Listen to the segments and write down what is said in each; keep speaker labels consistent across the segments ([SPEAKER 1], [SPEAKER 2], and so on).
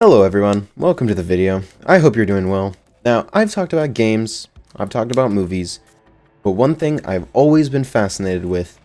[SPEAKER 1] Hello everyone, welcome to the video. I hope you're doing well. Now, I've talked about games, I've talked about movies, but one thing I've always been fascinated with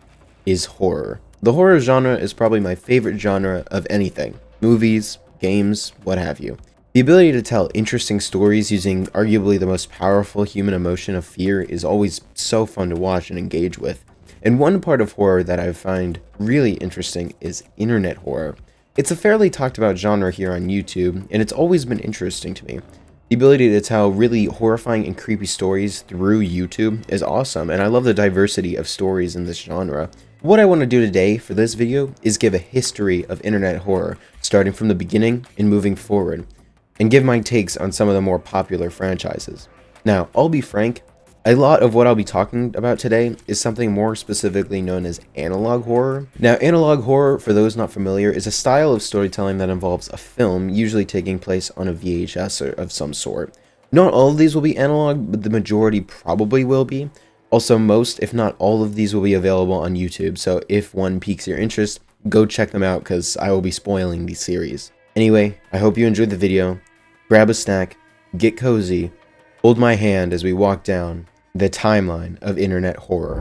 [SPEAKER 1] is horror. The horror genre is probably my favorite genre of anything. Movies, games, what have you. The ability to tell interesting stories using arguably the most powerful human emotion of fear is always so fun to watch and engage with. And one part of horror that I find really interesting is internet horror. It's a fairly talked about genre here on YouTube, and it's always been interesting to me. The ability to tell really horrifying and creepy stories through YouTube is awesome, and I love the diversity of stories in this genre. What I want to do today for this video is give a history of internet horror, starting from the beginning and moving forward, and give my takes on some of the more popular franchises. Now, I'll be frank, a lot of what I'll be talking about today is something more specifically known as analog horror. Now, analog horror, for those not familiar, is a style of storytelling that involves a film, usually taking place on a VHS or of some sort. Not all of these will be analog, but the majority probably will be. Also, most, if not all of these will be available on YouTube, so if one piques your interest, go check them out because I will be spoiling these series. Anyway, I hope you enjoyed the video. Grab a snack, get cozy, hold my hand as we walk down the timeline of internet horror.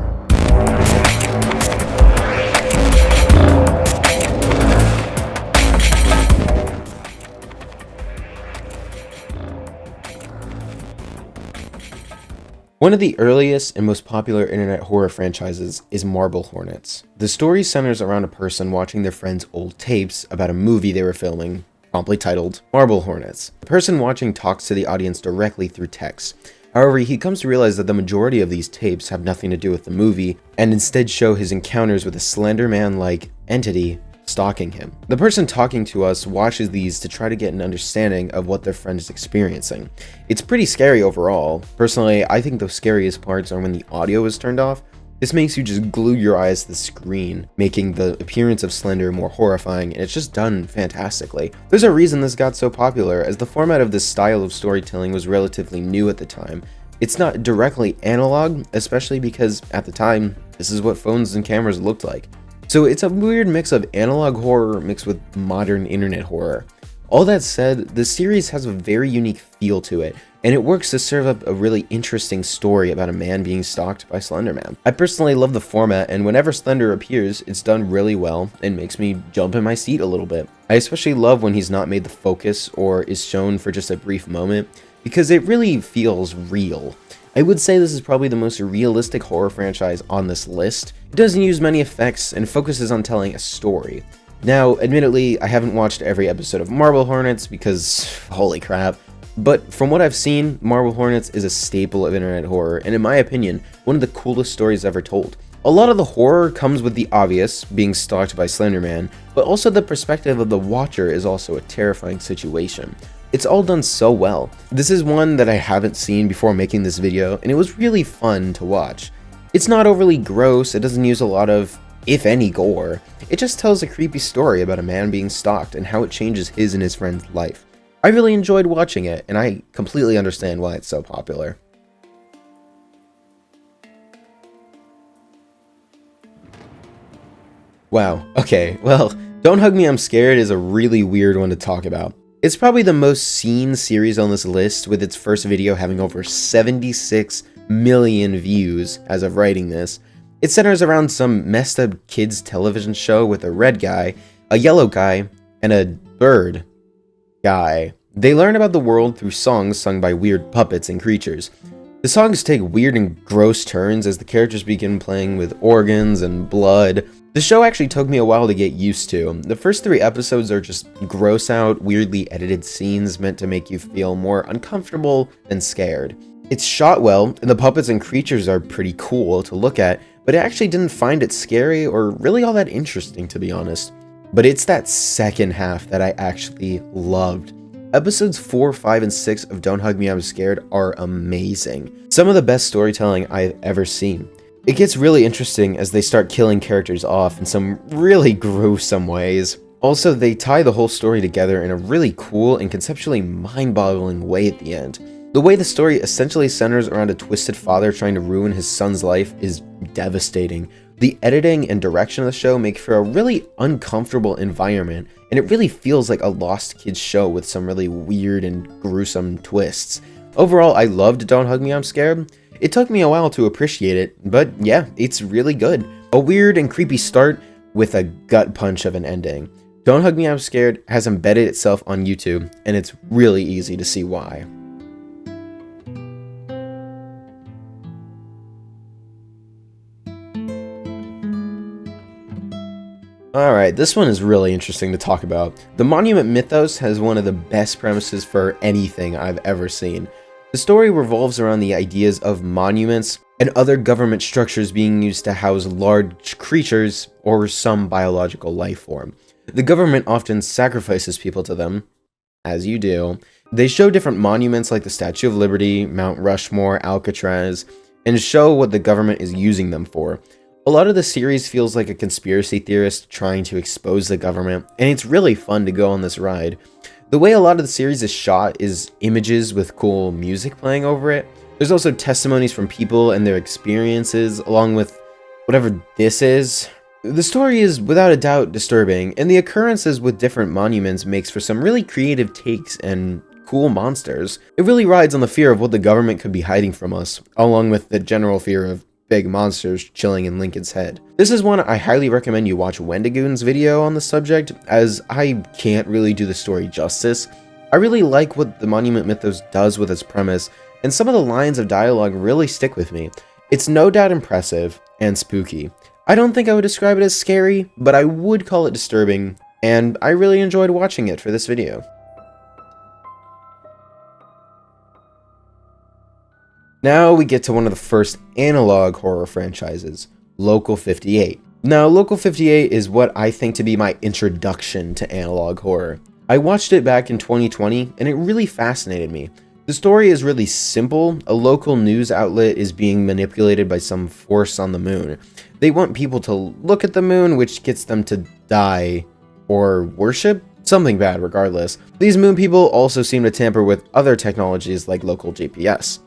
[SPEAKER 1] One of the earliest and most popular internet horror franchises is Marble Hornets. The story centers around a person watching their friend's old tapes about a movie they were filming, promptly titled Marble Hornets. The person watching talks to the audience directly through text. However, he comes to realize that the majority of these tapes have nothing to do with the movie, and instead show his encounters with a Slender Man-like entity stalking him. The person talking to us watches these to try to get an understanding of what their friend is experiencing. It's pretty scary overall. Personally, I think the scariest parts are when the audio is turned off. This makes you just glue your eyes to the screen, making the appearance of Slender more horrifying, and it's just done fantastically. There's a reason this got so popular, as the format of this style of storytelling was relatively new at the time. It's not directly analog, especially because at the time, this is what phones and cameras looked like. So it's a weird mix of analog horror mixed with modern internet horror. All that said, the series has a very unique feel to it, and it works to serve up a really interesting story about a man being stalked by Slender Man. I personally love the format, and whenever Slender appears, it's done really well and makes me jump in my seat a little bit. I especially love when he's not made the focus or is shown for just a brief moment, because it really feels real. I would say this is probably the most realistic horror franchise on this list. It doesn't use many effects and focuses on telling a story. Now, admittedly, I haven't watched every episode of Marble Hornets because, holy crap, but from what I've seen, Marble Hornets is a staple of internet horror, and in my opinion, one of the coolest stories ever told. A lot of the horror comes with the obvious, being stalked by Slender Man, but also the perspective of the watcher is also a terrifying situation. It's all done so well. This is one that I haven't seen before making this video, and it was really fun to watch. It's not overly gross, it doesn't use a lot of, if any, gore. It just tells a creepy story about a man being stalked and how it changes his and his friend's life. I really enjoyed watching it, and I completely understand why it's so popular. Wow, okay, well, Don't Hug Me I'm Scared is a really weird one to talk about. It's probably the most seen series on this list, with its first video having over 76 million views as of writing this. It centers around some messed up kids television show with a red guy, a yellow guy, and a bird guy. They learn about the world through songs sung by weird puppets and creatures. The songs take weird and gross turns as the characters begin playing with organs and blood. The show actually took me a while to get used to. The first 3 episodes are just gross out, weirdly edited scenes meant to make you feel more uncomfortable than scared. It's shot well, and the puppets and creatures are pretty cool to look at, but I actually didn't find it scary or really all that interesting, to be honest. But it's that second half that I actually loved. Episodes 4, 5, and 6 of Don't Hug Me I'm Scared are amazing. Some of the best storytelling I've ever seen. It gets really interesting as they start killing characters off in some really gruesome ways. Also, they tie the whole story together in a really cool and conceptually mind-boggling way at the end. The way the story essentially centers around a twisted father trying to ruin his son's life is devastating. The editing and direction of the show make for a really uncomfortable environment, and it really feels like a Lost Kids show with some really weird and gruesome twists. Overall, I loved Don't Hug Me, I'm Scared. It took me a while to appreciate it, but yeah, it's really good. A weird and creepy start with a gut punch of an ending. Don't Hug Me, I'm Scared has embedded itself on YouTube, and it's really easy to see why. Alright, this one is really interesting to talk about. The Monument mythos has one of the best premises for anything I've ever seen. The story revolves around the ideas of monuments and other government structures being used to house large creatures or some biological life form. The government often sacrifices people to them, as you do. They show different monuments like the Statue of Liberty, Mount Rushmore, Alcatraz, and show what the government is using them for. A lot of the series feels like a conspiracy theorist trying to expose the government, and it's really fun to go on this ride. The way a lot of the series is shot is images with cool music playing over it. There's also testimonies from people and their experiences, along with whatever this is. The story is without a doubt disturbing, and the occurrences with different monuments makes for some really creative takes and cool monsters. It really rides on the fear of what the government could be hiding from us, along with the general fear of big monsters chilling in Lincoln's head. This is one I highly recommend you watch Wendigoon's video on the subject, as I can't really do the story justice. I really like what the Monument mythos does with its premise, and some of the lines of dialogue really stick with me. It's no doubt impressive and spooky. I don't think I would describe it as scary, but I would call it disturbing, and I really enjoyed watching it for this video. Now we get to one of the first analog horror franchises, Local 58. Now, Local 58 is what I think to be my introduction to analog horror. I watched it back in 2020, and it really fascinated me. The story is really simple. A local news outlet is being manipulated by some force on the moon. They want people to look at the moon, which gets them to die or worship something bad regardless. These moon people also seem to tamper with other technologies like local GPS.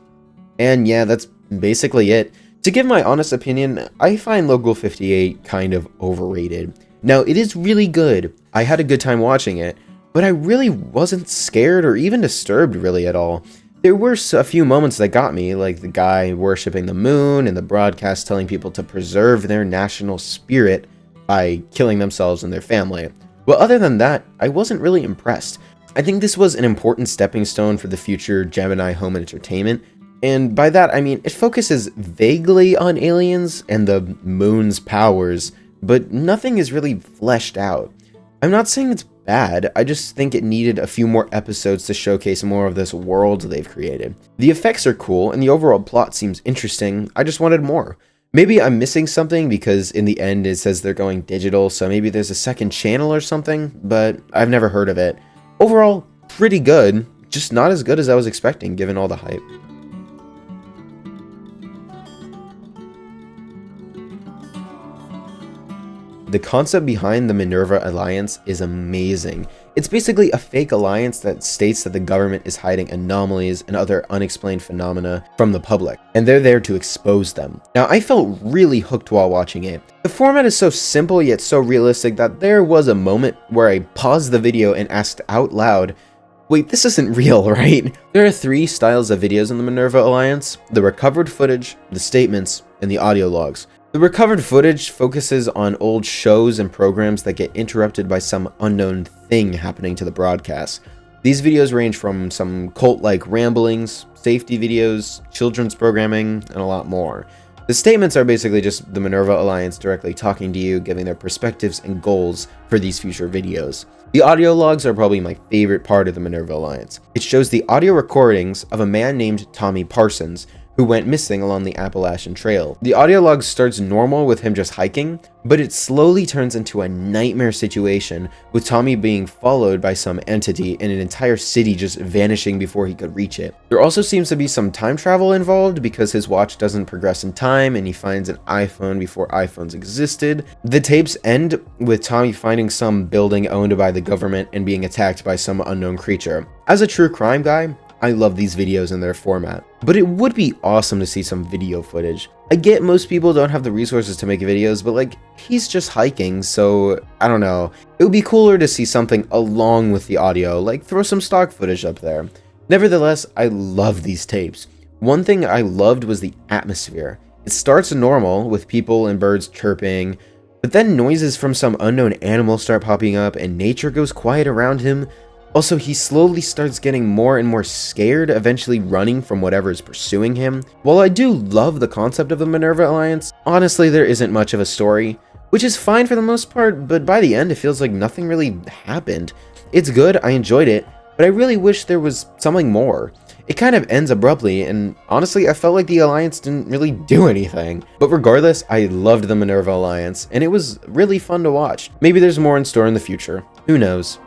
[SPEAKER 1] And yeah, that's basically it. To give my honest opinion, I find Local 58 kind of overrated. Now, it is really good. I had a good time watching it, but I really wasn't scared or even disturbed really at all. There were a few moments that got me, like the guy worshipping the moon and the broadcast telling people to preserve their national spirit by killing themselves and their family. But other than that, I wasn't really impressed. I think this was an important stepping stone for the future Gemini home entertainment. And by that, I mean, it focuses vaguely on aliens and the moon's powers, but nothing is really fleshed out. I'm not saying it's bad, I just think it needed a few more episodes to showcase more of this world they've created. The effects are cool, and the overall plot seems interesting, I just wanted more. Maybe I'm missing something because in the end it says they're going digital, so maybe there's a second channel or something, but I've never heard of it. Overall, pretty good, just not as good as I was expecting given all the hype. The concept behind the Minerva Alliance is amazing. It's basically a fake alliance that states that the government is hiding anomalies and other unexplained phenomena from the public, and they're there to expose them. Now, I felt really hooked while watching it. The format is so simple yet so realistic that there was a moment where I paused the video and asked out loud, wait, this isn't real, right? There are 3 styles of videos in the Minerva Alliance: the recovered footage, the statements, and the audio logs. The recovered footage focuses on old shows and programs that get interrupted by some unknown thing happening to the broadcast. These videos range from some cult-like ramblings, safety videos, children's programming, and a lot more. The statements are basically just the Minerva Alliance directly talking to you, giving their perspectives and goals for these future videos. The audio logs are probably my favorite part of the Minerva Alliance. It shows the audio recordings of a man named Tommy Parsons, who went missing along the Appalachian Trail. The audio log starts normal with him just hiking, but it slowly turns into a nightmare situation with Tommy being followed by some entity and an entire city just vanishing before he could reach it. There also seems to be some time travel involved because his watch doesn't progress in time and he finds an iPhone before iPhones existed. The tapes end with Tommy finding some building owned by the government and being attacked by some unknown creature. As a true crime guy, I love these videos and their format. But it would be awesome to see some video footage. I get most people don't have the resources to make videos, but like, he's just hiking, so I don't know. It would be cooler to see something along with the audio, like throw some stock footage up there. Nevertheless, I love these tapes. One thing I loved was the atmosphere. It starts normal, with people and birds chirping, but then noises from some unknown animal start popping up and nature goes quiet around him. Also, he slowly starts getting more and more scared, eventually running from whatever is pursuing him. While I do love the concept of the Minerva Alliance, honestly there isn't much of a story, which is fine for the most part, but by the end it feels like nothing really happened. It's good, I enjoyed it, but I really wish there was something more. It kind of ends abruptly, and honestly, I felt like the Alliance didn't really do anything. But regardless, I loved the Minerva Alliance, and it was really fun to watch. Maybe there's more in store in the future. Who knows?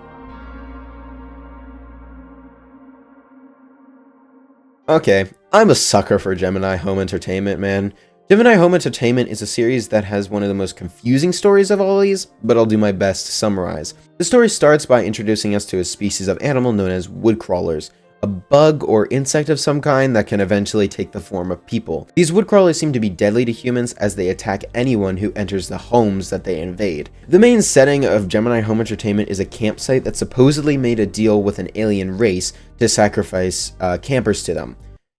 [SPEAKER 1] Okay, I'm a sucker for Gemini Home Entertainment, man. Gemini Home Entertainment is a series that has one of the most confusing stories of all these, but I'll do my best to summarize. The story starts by introducing us to a species of animal known as woodcrawlers, a bug or insect of some kind that can eventually take the form of people. These woodcrawlers seem to be deadly to humans as they attack anyone who enters the homes that they invade. The main setting of Gemini Home Entertainment is a campsite that supposedly made a deal with an alien race to sacrifice campers to them.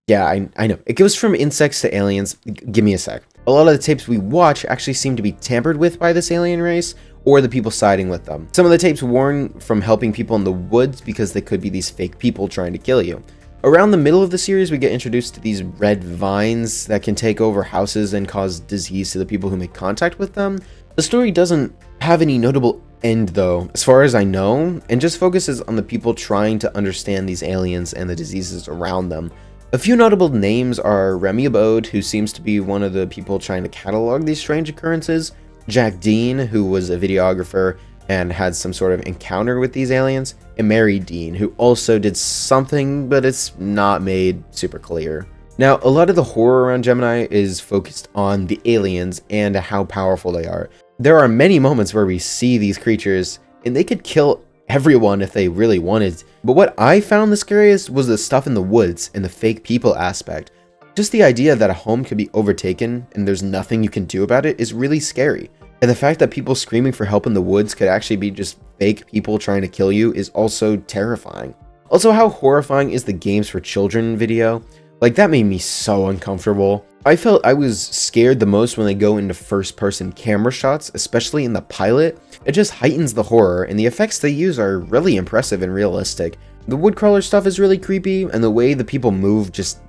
[SPEAKER 1] Yeah, I know. It goes from insects to aliens. Give me a sec. A lot of the tapes we watch actually seem to be tampered with by this alien race, or the people siding with them. Some of the tapes warn from helping people in the woods because they could be these fake people trying to kill you. Around the middle of the series, we get introduced to these red vines that can take over houses and cause disease to the people who make contact with them. The story doesn't have any notable end though, as far as I know, and just focuses on the people trying to understand these aliens and the diseases around them. A few notable names are Remy Abode, who seems to be one of the people trying to catalog these strange occurrences, Jack Dean, who was a videographer and had some sort of encounter with these aliens, and Mary Dean, who also did something, but it's not made super clear. Now, a lot of the horror around Gemini is focused on the aliens and how powerful they are. There are many moments where we see these creatures, and they could kill everyone if they really wanted. But what I found the scariest was the stuff in the woods and the fake people aspect. Just the idea that a home could be overtaken and there's nothing you can do about it is really scary. And the fact that people screaming for help in the woods could actually be just fake people trying to kill you is also terrifying. Also, how horrifying is the games for children video? Like, that made me so uncomfortable. I felt I was scared the most when they go into first-person camera shots, especially in the pilot. It just heightens the horror, and the effects they use are really impressive and realistic. The woodcrawler stuff is really creepy, and the way the people move just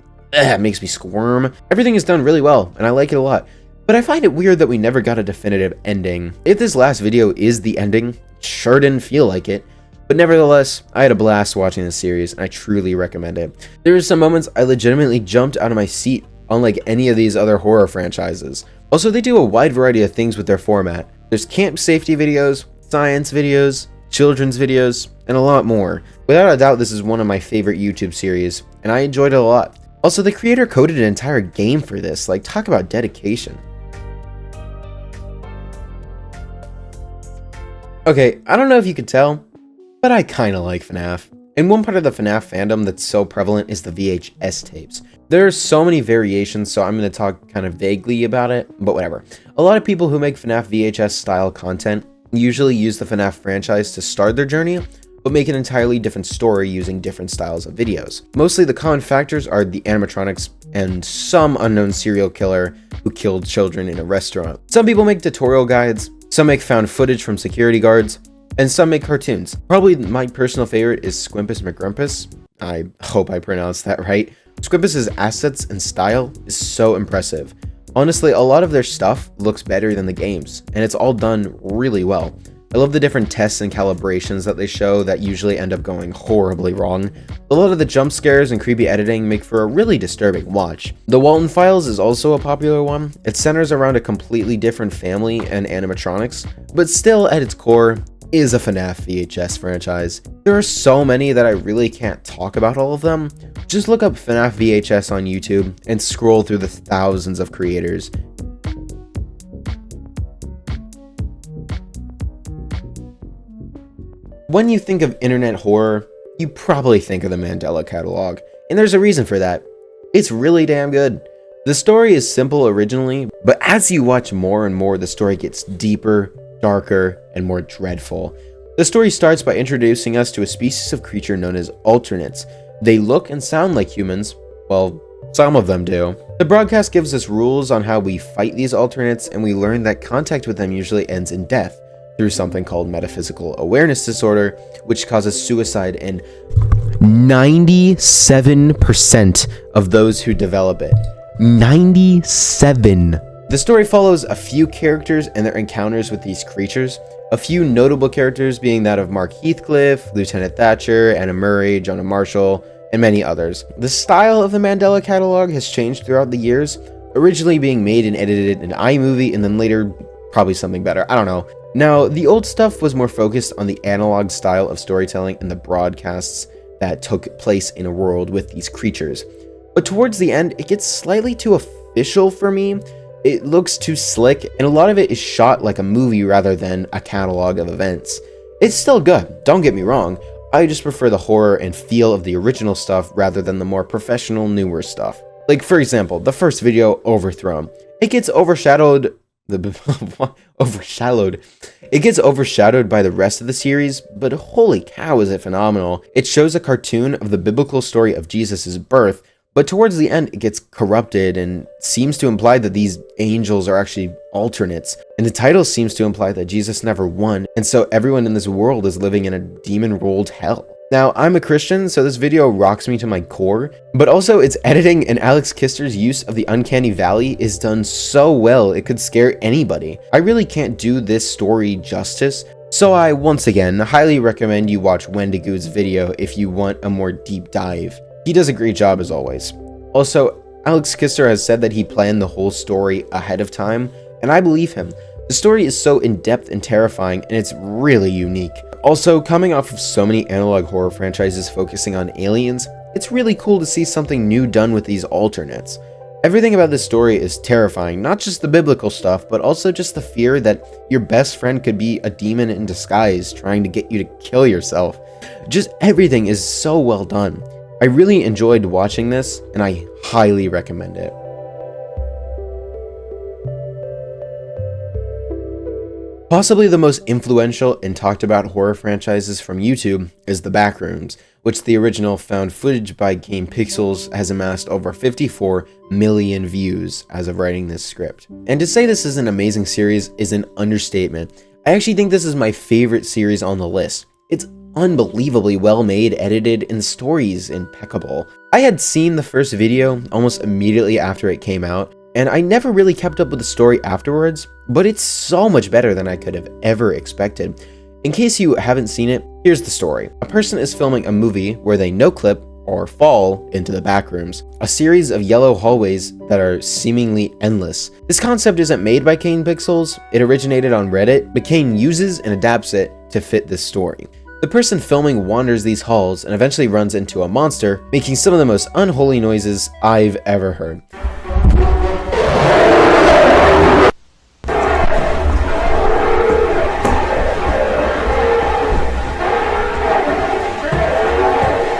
[SPEAKER 1] makes me squirm. Everything is done really well, and I like it a lot. But I find it weird that we never got a definitive ending. If this last video is the ending, it sure didn't feel like it. But nevertheless, I had a blast watching this series, and I truly recommend it. There were some moments I legitimately jumped out of my seat, unlike any of these other horror franchises. Also, they do a wide variety of things with their format. There's camp safety videos, science videos, children's videos, and a lot more. Without a doubt, this is one of my favorite YouTube series, and I enjoyed it a lot. Also, the creator coded an entire game for this, like, talk about dedication. Okay, I don't know if you could tell, but I kinda like FNAF. And one part of the FNAF fandom that's so prevalent is the VHS tapes. There are so many variations, so I'm going to talk kind of vaguely about it, but whatever. A lot of people who make FNAF VHS style content usually use the FNAF franchise to start their journey, but make an entirely different story using different styles of videos. Mostly the common factors are the animatronics and some unknown serial killer who killed children in a restaurant. Some people make tutorial guides, some make found footage from security guards, and some make cartoons. Probably my personal favorite is Squimpus McGrumpus. I hope I pronounced that right. Squimpus's assets and style is so impressive. Honestly, a lot of their stuff looks better than the games, and it's all done really well. I love the different tests and calibrations that they show that usually end up going horribly wrong. A lot of the jump scares and creepy editing make for a really disturbing watch. The Walton Files is also a popular one. It centers around a completely different family and animatronics, but still at its core is a FNAF VHS franchise. There are so many that I really can't talk about all of them. Just look up FNAF VHS on YouTube and scroll through the thousands of creators. When you think of internet horror, you probably think of the Mandela Catalog. and there's a reason for that. It's really damn good. The story is simple originally, but as you watch more and more, the story gets deeper, darker, and more dreadful. The story starts by introducing us to a species of creature known as alternates. They look and sound like humans. Well, some of them do. The broadcast gives us rules on how we fight these alternates, and we learn that contact with them usually ends in death through something called metaphysical awareness disorder, which causes suicide in 97% of those who develop it. 97. The story follows a few characters and their encounters with these creatures. A few notable characters being that of Mark Heathcliff, Lieutenant Thatcher, Anna Murray, Jonah Marshall, and many others. The style of the Mandela catalog has changed throughout the years, originally being made and edited in iMovie, and then later probably something better, I don't know. Now, the old stuff was more focused on the analog style of storytelling and the broadcasts that took place in a world with these creatures. But towards the end, it gets slightly too official for me. It looks too slick, and a lot of it is shot like a movie rather than a catalog of events. It's still good, don't get me wrong. I just prefer the horror and feel of the original stuff rather than the more professional, newer stuff. Like, for example, the first video, Overthrown. It gets overshadowed by the rest of the series, but holy cow is it phenomenal. It shows a cartoon of the biblical story of Jesus' birth, but towards the end it gets corrupted and seems to imply that these angels are actually alternates, and the title seems to imply that Jesus never won, and so everyone in this world is living in a demon-rolled hell. Now, I'm a Christian, so this video rocks me to my core, but also its editing and Alex Kister's use of the uncanny valley is done so well it could scare anybody. I really can't do this story justice, so I once again highly recommend you watch Wendigoo's video if you want a more deep dive. He does a great job as always. Also, Alex Kister has said that he planned the whole story ahead of time, and I believe him. The story is so in-depth and terrifying, and it's really unique. Also, coming off of so many analog horror franchises focusing on aliens, it's really cool to see something new done with these alternates. Everything about this story is terrifying, not just the biblical stuff, but also just the fear that your best friend could be a demon in disguise trying to get you to kill yourself. Just everything is so well done. I really enjoyed watching this, and I highly recommend it. Possibly the most influential and talked about horror franchises from YouTube is The Backrooms, which the original found footage by Game Pixels has amassed over 54 million views as of writing this script. And to say this is an amazing series is an understatement. I actually think this is my favorite series on the list. It's unbelievably well made, edited, and the story is impeccable. I had seen the first video almost immediately after it came out, and I never really kept up with the story afterwards, but it's so much better than I could have ever expected. In case you haven't seen it, here's the story. A person is filming a movie where they no-clip or fall into the backrooms, a series of yellow hallways that are seemingly endless. This concept isn't made by Kane Pixels, it originated on Reddit, but Kane uses and adapts it to fit this story. The person filming wanders these halls and eventually runs into a monster, making some of the most unholy noises I've ever heard.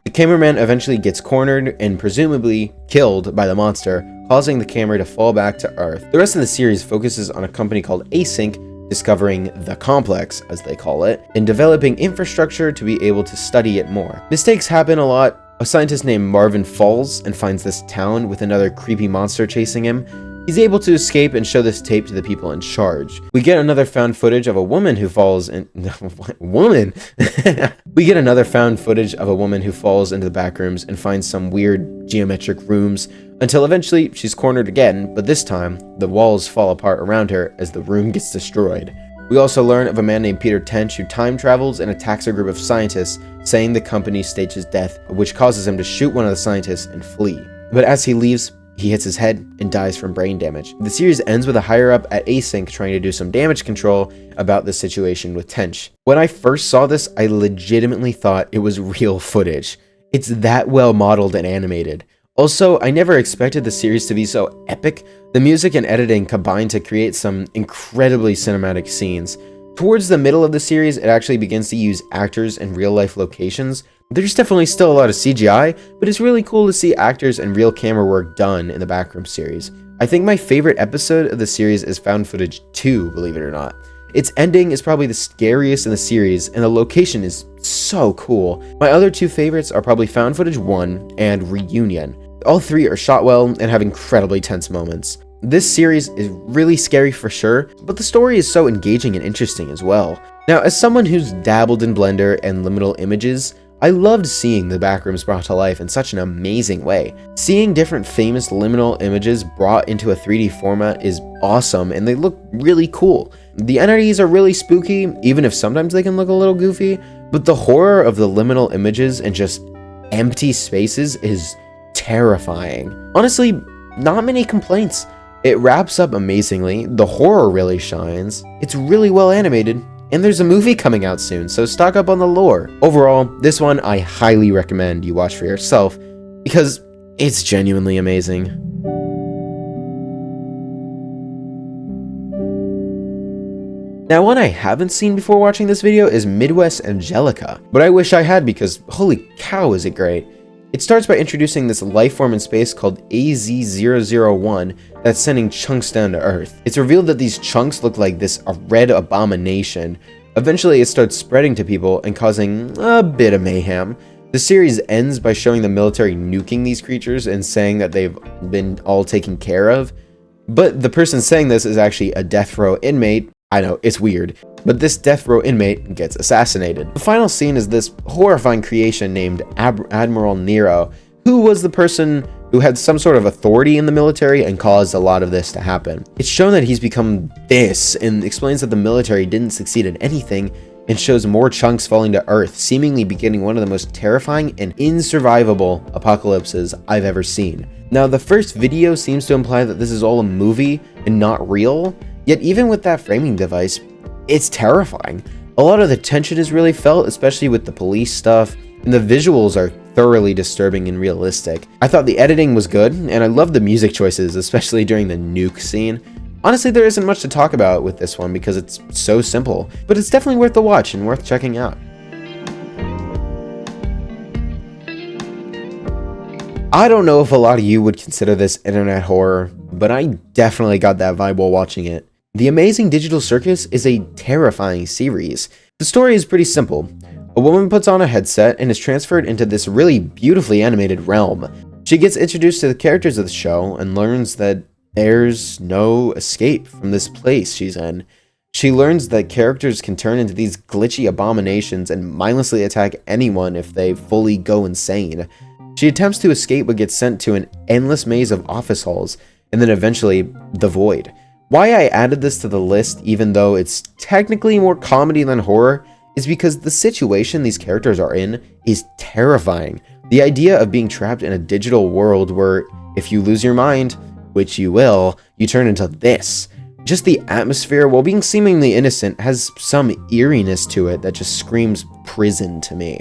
[SPEAKER 1] The cameraman eventually gets cornered and presumably killed by the monster, causing the camera to fall back to Earth. The rest of the series focuses on a company called Async discovering the complex, as they call it, and developing infrastructure to be able to study it more. Mistakes happen a lot. A scientist named Marvin falls and finds this town with another creepy monster chasing him. He's able to escape and show this tape to the people in charge. We get another found footage of a woman who falls in... woman? We get another found footage of a woman who falls into the back rooms and finds some weird geometric rooms until eventually she's cornered again, but this time the walls fall apart around her as the room gets destroyed. We also learn of a man named Peter Tench who time travels and attacks a group of scientists, saying the company staged his death, which causes him to shoot one of the scientists and flee. But as he leaves, he hits his head and dies from brain damage. The series ends with a higher-up at Async trying to do some damage control about the situation with Tench. When I first saw this, I legitimately thought it was real footage. It's that well modeled and animated. Also, I never expected the series to be so epic. The music and editing combine to create some incredibly cinematic scenes. Towards the middle of the series, it actually begins to use actors and real-life locations, There's definitely still a lot of CGI, but it's really cool to see actors and real camera work done in the Backroom series. I think my favorite episode of the series is Found Footage 2, believe it or not. Its ending is probably the scariest in the series, and the location is so cool. My other two favorites are probably Found Footage 1 and Reunion. All three are shot well and have incredibly tense moments. This series is really scary for sure, but the story is so engaging and interesting as well. Now, as someone who's dabbled in Blender and liminal images, I loved seeing the Backrooms brought to life in such an amazing way. Seeing different famous liminal images brought into a 3D format is awesome, and they look really cool. The entities are really spooky, even if sometimes they can look a little goofy, but the horror of the liminal images and just empty spaces is terrifying. Honestly, not many complaints. It wraps up amazingly, the horror really shines, it's really well animated, and there's a movie coming out soon, so stock up on the lore. Overall, this one I highly recommend you watch for yourself, because it's genuinely amazing. Now, one I haven't seen before watching this video is Midwest Angelica, but I wish I had because holy cow is it great. It starts by introducing this life form in space called AZ-001 that's sending chunks down to Earth. It's revealed that these chunks look like this red abomination. Eventually it starts spreading to people and causing a bit of mayhem. The series ends by showing the military nuking these creatures and saying that they've been all taken care of. But the person saying this is actually a death row inmate. I know, it's weird, but this death row inmate gets assassinated. The final scene is this horrifying creation named Admiral Nero, who was the person who had some sort of authority in the military and caused a lot of this to happen. It's shown that he's become this, and explains that the military didn't succeed at anything, and shows more chunks falling to Earth, seemingly beginning one of the most terrifying and insurvivable apocalypses I've ever seen. Now, the first video seems to imply that this is all a movie and not real, yet even with that framing device, it's terrifying. A lot of the tension is really felt, especially with the police stuff, and the visuals are thoroughly disturbing and realistic. I thought the editing was good, and I loved the music choices, especially during the nuke scene. Honestly, there isn't much to talk about with this one because it's so simple, but it's definitely worth the watch and worth checking out. I don't know if a lot of you would consider this internet horror, but I definitely got that vibe while watching it. The Amazing Digital Circus is a terrifying series. The story is pretty simple. A woman puts on a headset and is transferred into this really beautifully animated realm. She gets introduced to the characters of the show and learns that there's no escape from this place she's in. She learns that characters can turn into these glitchy abominations and mindlessly attack anyone if they fully go insane. She attempts to escape but gets sent to an endless maze of office halls, and then eventually the void. Why I added this to the list, even though it's technically more comedy than horror, is because the situation these characters are in is terrifying. The idea of being trapped in a digital world where if you lose your mind, which you will, you turn into this. Just the atmosphere, while being seemingly innocent, has some eeriness to it that just screams prison to me.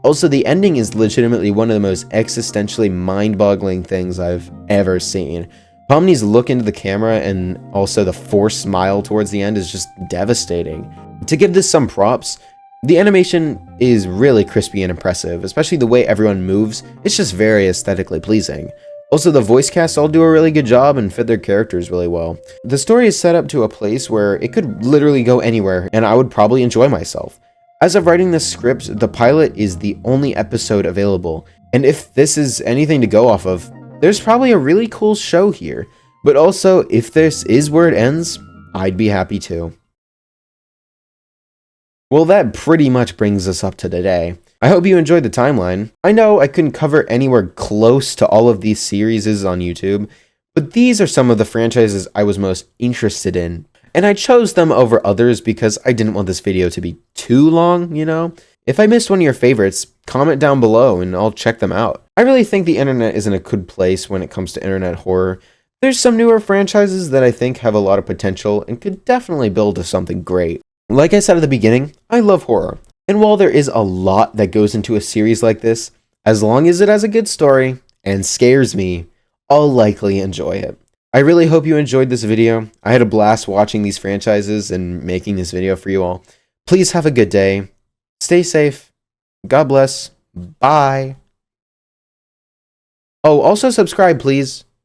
[SPEAKER 1] Also, the ending is legitimately one of the most existentially mind-boggling things I've ever seen. Pomni's look into the camera and also the forced smile towards the end is just devastating. To give this some props, the animation is really crispy and impressive, especially the way everyone moves. It's just very aesthetically pleasing. Also, the voice casts all do a really good job and fit their characters really well. The story is set up to a place where it could literally go anywhere, and I would probably enjoy myself. As of writing this script, the pilot is the only episode available, and if this is anything to go off of, there's probably a really cool show here. But also, if this is where it ends, I'd be happy too. Well, that pretty much brings us up to today. I hope you enjoyed the timeline. I know I couldn't cover anywhere close to all of these series on YouTube, but these are some of the franchises I was most interested in. And I chose them over others because I didn't want this video to be too long, you know? If I missed one of your favorites, comment down below and I'll check them out. I really think the internet is in a good place when it comes to internet horror. There's some newer franchises that I think have a lot of potential and could definitely build to something great. Like I said at the beginning, I love horror. And while there is a lot that goes into a series like this, as long as it has a good story and scares me, I'll likely enjoy it. I really hope you enjoyed this video. I had a blast watching these franchises and making this video for you all. Please have a good day. Stay safe. God bless. Bye. Oh, also subscribe, please.